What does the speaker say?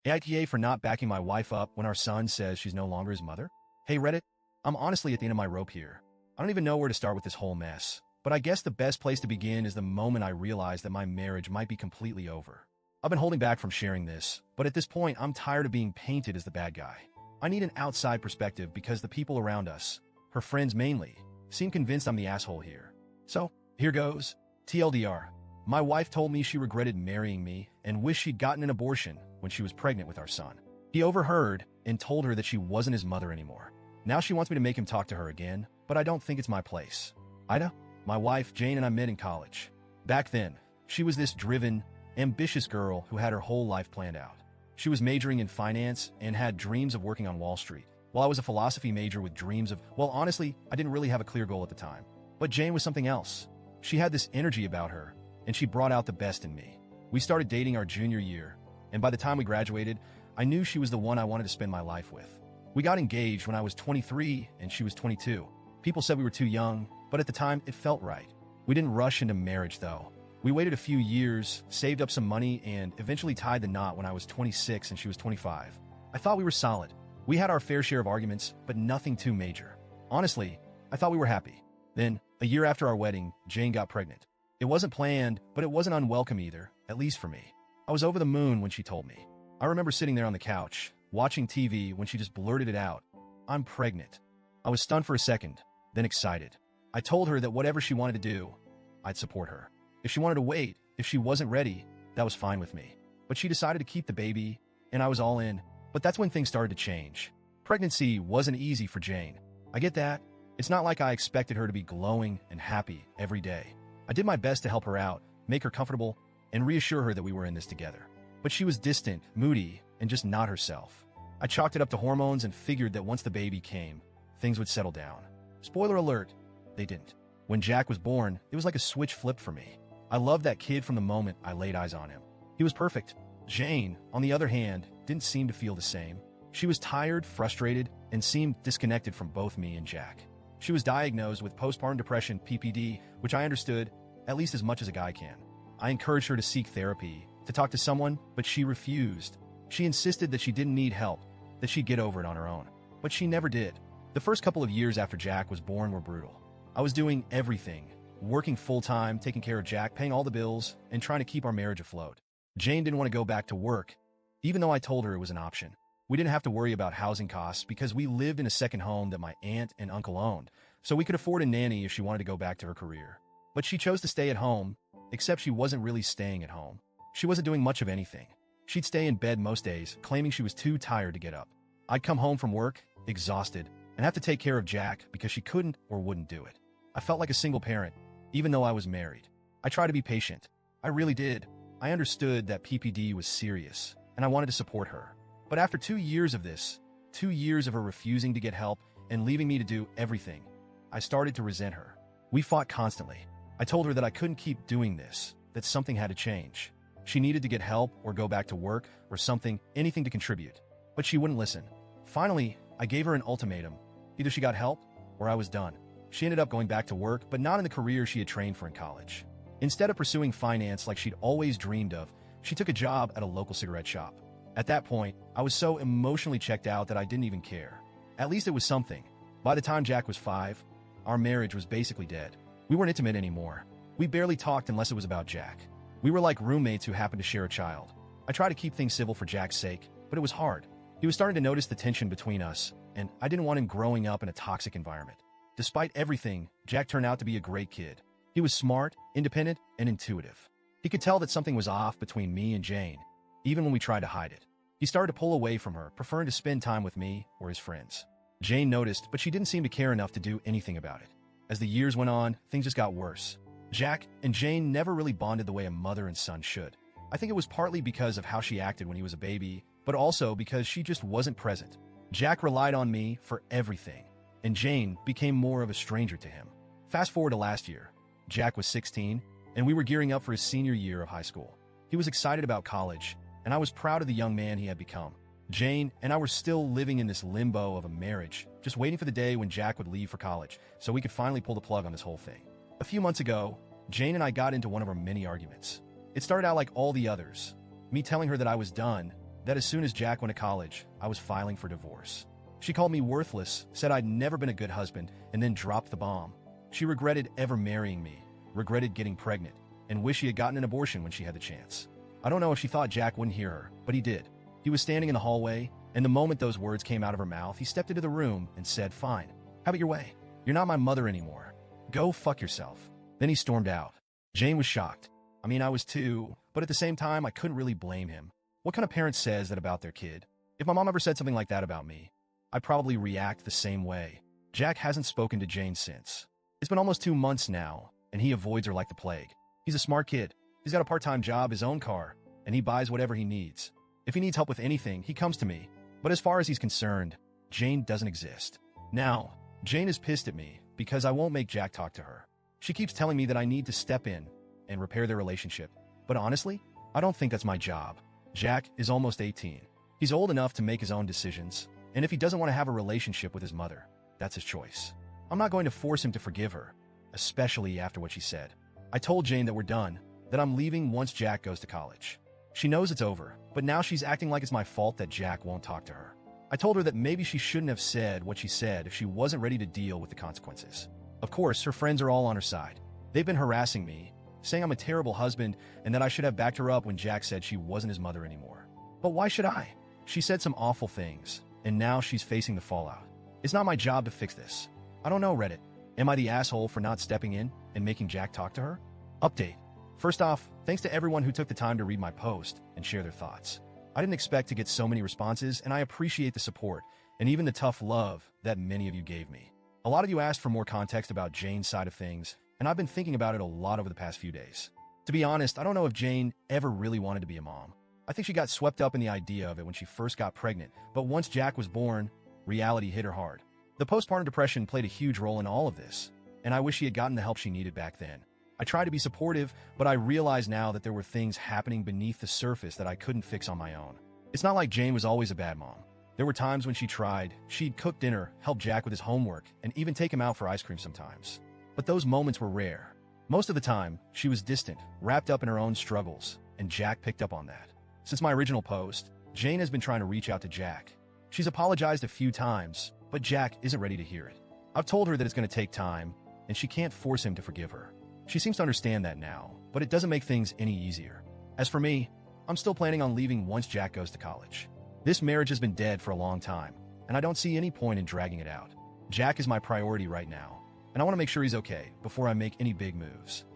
AITA for not backing my wife up when our son says she's no longer his mother? Hey Reddit, I'm honestly at the end of my rope here. I don't even know where to start with this whole mess. But I guess the best place to begin is the moment I realized that my marriage might be completely over. I've been holding back from sharing this, but at this point I'm tired of being painted as the bad guy. I need an outside perspective because the people around us, her friends mainly, seem convinced I'm the asshole here. So, here goes. TLDR. My wife told me she regretted marrying me and wished she'd gotten an abortion when she was pregnant with our son. He overheard and told her that she wasn't his mother anymore. Now she wants me to make him talk to her again, but I don't think it's my place. AITA? My wife, Jane, and I met in college. Back then, she was this driven, ambitious girl who had her whole life planned out. She was majoring in finance and had dreams of working on Wall Street, while I was a philosophy major with dreams of, well, honestly, I didn't really have a clear goal at the time. But Jane was something else. She had this energy about her, and she brought out the best in me. We started dating our junior year, and by the time we graduated, I knew she was the one I wanted to spend my life with. We got engaged when I was 23 and she was 22. People said we were too young, but at the time, it felt right. We didn't rush into marriage, though. We waited a few years, saved up some money, and eventually tied the knot when I was 26 and she was 25. I thought we were solid. We had our fair share of arguments, but nothing too major. Honestly, I thought we were happy. Then, a year after our wedding, Jane got pregnant. It wasn't planned, but it wasn't unwelcome either, at least for me. I was over the moon when she told me. I remember sitting there on the couch, watching TV when she just blurted it out. I'm pregnant. I was stunned for a second, then excited. I told her that whatever she wanted to do, I'd support her. If she wanted to wait, if she wasn't ready, that was fine with me. But she decided to keep the baby, and I was all in. But that's when things started to change. Pregnancy wasn't easy for Jane. I get that. It's not like I expected her to be glowing and happy every day. I did my best to help her out, make her comfortable, and reassure her that we were in this together. But she was distant, moody, and just not herself. I chalked it up to hormones and figured that once the baby came, things would settle down. Spoiler alert, they didn't. When Jack was born, it was like a switch flipped for me. I loved that kid from the moment I laid eyes on him. He was perfect. Jane, on the other hand, didn't seem to feel the same. She was tired, frustrated, and seemed disconnected from both me and Jack. She was diagnosed with postpartum depression, PPD, which I understood, at least as much as a guy can. I encouraged her to seek therapy, to talk to someone, but she refused. She insisted that she didn't need help, that she'd get over it on her own. But she never did. The first couple of years after Jack was born were brutal. I was doing everything, working full-time, taking care of Jack, paying all the bills, and trying to keep our marriage afloat. Jane didn't want to go back to work, even though I told her it was an option. We didn't have to worry about housing costs because we lived in a second home that my aunt and uncle owned, so we could afford a nanny if she wanted to go back to her career. But she chose to stay at home, except she wasn't really staying at home. She wasn't doing much of anything. She'd stay in bed most days, claiming she was too tired to get up. I'd come home from work, exhausted, and have to take care of Jack because she couldn't or wouldn't do it. I felt like a single parent, even though I was married. I tried to be patient. I really did. I understood that PPD was serious, and I wanted to support her. But after 2 years of this, 2 years of her refusing to get help and leaving me to do everything, I started to resent her. We fought constantly. I told her that I couldn't keep doing this, that something had to change. She needed to get help or go back to work or something, anything to contribute. But she wouldn't listen. Finally, I gave her an ultimatum. Either she got help or I was done. She ended up going back to work, but not in the career she had trained for in college. Instead of pursuing finance like she'd always dreamed of, she took a job at a local cigarette shop. At that point, I was so emotionally checked out that I didn't even care. At least it was something. By the time Jack was 5, our marriage was basically dead. We weren't intimate anymore. We barely talked unless it was about Jack. We were like roommates who happened to share a child. I tried to keep things civil for Jack's sake, but it was hard. He was starting to notice the tension between us, and I didn't want him growing up in a toxic environment. Despite everything, Jack turned out to be a great kid. He was smart, independent, and intuitive. He could tell that something was off between me and Jane, even when we tried to hide it. He started to pull away from her, preferring to spend time with me or his friends. Jane noticed, but she didn't seem to care enough to do anything about it. As the years went on, things just got worse. Jack and Jane never really bonded the way a mother and son should. I think it was partly because of how she acted when he was a baby, but also because she just wasn't present. Jack relied on me for everything, and Jane became more of a stranger to him. Fast forward to last year. Jack was 16, and we were gearing up for his senior year of high school. He was excited about college, and I was proud of the young man he had become. Jane and I were still living in this limbo of a marriage, just waiting for the day when Jack would leave for college, so we could finally pull the plug on this whole thing. A few months ago, Jane and I got into one of our many arguments. It started out like all the others. Me telling her that I was done, that as soon as Jack went to college, I was filing for divorce. She called me worthless, said I'd never been a good husband, and then dropped the bomb. She regretted ever marrying me, regretted getting pregnant, and wished she had gotten an abortion when she had the chance. I don't know if she thought Jack wouldn't hear her, but he did. He was standing in the hallway, and the moment those words came out of her mouth, he stepped into the room and said, "Fine, have it your way. You're not my mother anymore. Go fuck yourself." Then he stormed out. Jane was shocked. I mean, I was too, but at the same time, I couldn't really blame him. What kind of parent says that about their kid? If my mom ever said something like that about me, I'd probably react the same way. Jack hasn't spoken to Jane since. It's been almost 2 months now, and he avoids her like the plague. He's a smart kid. He's got a part-time job, his own car, and he buys whatever he needs. If he needs help with anything, he comes to me. But as far as he's concerned, Jane doesn't exist. Now, Jane is pissed at me because I won't make Jack talk to her. She keeps telling me that I need to step in and repair their relationship. But honestly, I don't think that's my job. Jack is almost 18. He's old enough to make his own decisions, and if he doesn't want to have a relationship with his mother, that's his choice. I'm not going to force him to forgive her, especially after what she said. I told Jane that we're done, that I'm leaving once Jack goes to college. She knows it's over, but now she's acting like it's my fault that Jack won't talk to her. I told her that maybe she shouldn't have said what she said if she wasn't ready to deal with the consequences. Of course, her friends are all on her side. They've been harassing me, saying I'm a terrible husband and that I should have backed her up when Jack said she wasn't his mother anymore. But why should I? She said some awful things, and now she's facing the fallout. It's not my job to fix this. I don't know, Reddit. Am I the asshole for not stepping in and making Jack talk to her? Update. First off, thanks to everyone who took the time to read my post and share their thoughts. I didn't expect to get so many responses, and I appreciate the support and even the tough love that many of you gave me. A lot of you asked for more context about Jane's side of things, and I've been thinking about it a lot over the past few days. To be honest, I don't know if Jane ever really wanted to be a mom. I think she got swept up in the idea of it when she first got pregnant, but once Jack was born, reality hit her hard. The postpartum depression played a huge role in all of this, and I wish she had gotten the help she needed back then. I tried to be supportive, but I realize now that there were things happening beneath the surface that I couldn't fix on my own. It's not like Jane was always a bad mom. There were times when she tried. She'd cook dinner, help Jack with his homework, and even take him out for ice cream sometimes. But those moments were rare. Most of the time, she was distant, wrapped up in her own struggles, and Jack picked up on that. Since my original post, Jane has been trying to reach out to Jack. She's apologized a few times, but Jack isn't ready to hear it. I've told her that it's going to take time, and she can't force him to forgive her. She seems to understand that now, but it doesn't make things any easier. As for me, I'm still planning on leaving once Jack goes to college. This marriage has been dead for a long time, and I don't see any point in dragging it out. Jack is my priority right now, and I want to make sure he's okay before I make any big moves.